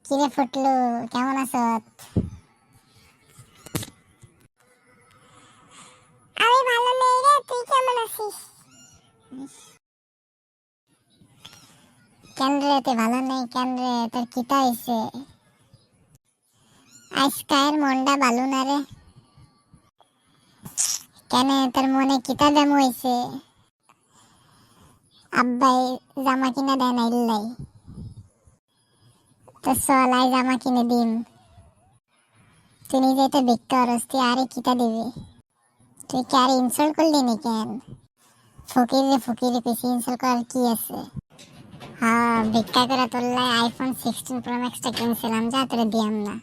কিরে ফুটলু, কেমন আছো? আমি ভালো নেই রে, তুই কেমন আছিস? কেন রে তুই ভালো নেই কেন রে? তোর কিতা হইছে? আজকার মনটা ভালো না রে। কেন, তোর মনে কিতা দাম হইছে? আব্বাই জামা কিনা দেয় না ইল্লাই। তো চল আই জামা কিনে দিম। তুই নিজে তো ভিক্ষা করস, তুই আরে কিতা দিবি? তুই কি আরে ইনসাল্ট করলি নি কেন? ফকিরে বেশি ইনসাল্ট করার কি আছে? হ্যাঁ, ভিক্ষা করে তোরলাই আইফোন 16 প্রো ম্যাক্সটা কিনছিলাম, যা তোরে দিয়াম না।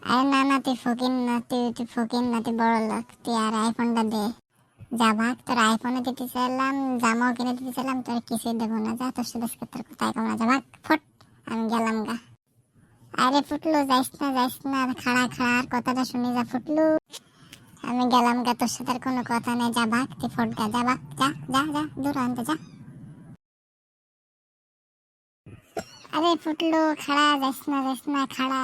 আরে না না, তুই ফকির না, তুই ফকির না, তুই বড় লোক, তুই আর আইফোনটা দে। যা ভাগ, তোর আইফোনও দিতে চাইলাম, জামাও কিনে দিতে চাইলাম, তোর কিছুই দেবো না। যা, তোর সাথে তোর কোথায় কম না, যা ভাগ ফট। আমি গেলাম গা। আরে ফুটলু, যাইস না, খাড়া আর কথাটা শুনি যা ফুটলু। আমি গেলাম গা, তোর সাথে কোনো কথা নেই, যা ভাগ, তুই ফট গা, যা ভাগ, যা দূর আনতে যা। আরে ফুটলু, খাড়া যাইস না, খাড়া।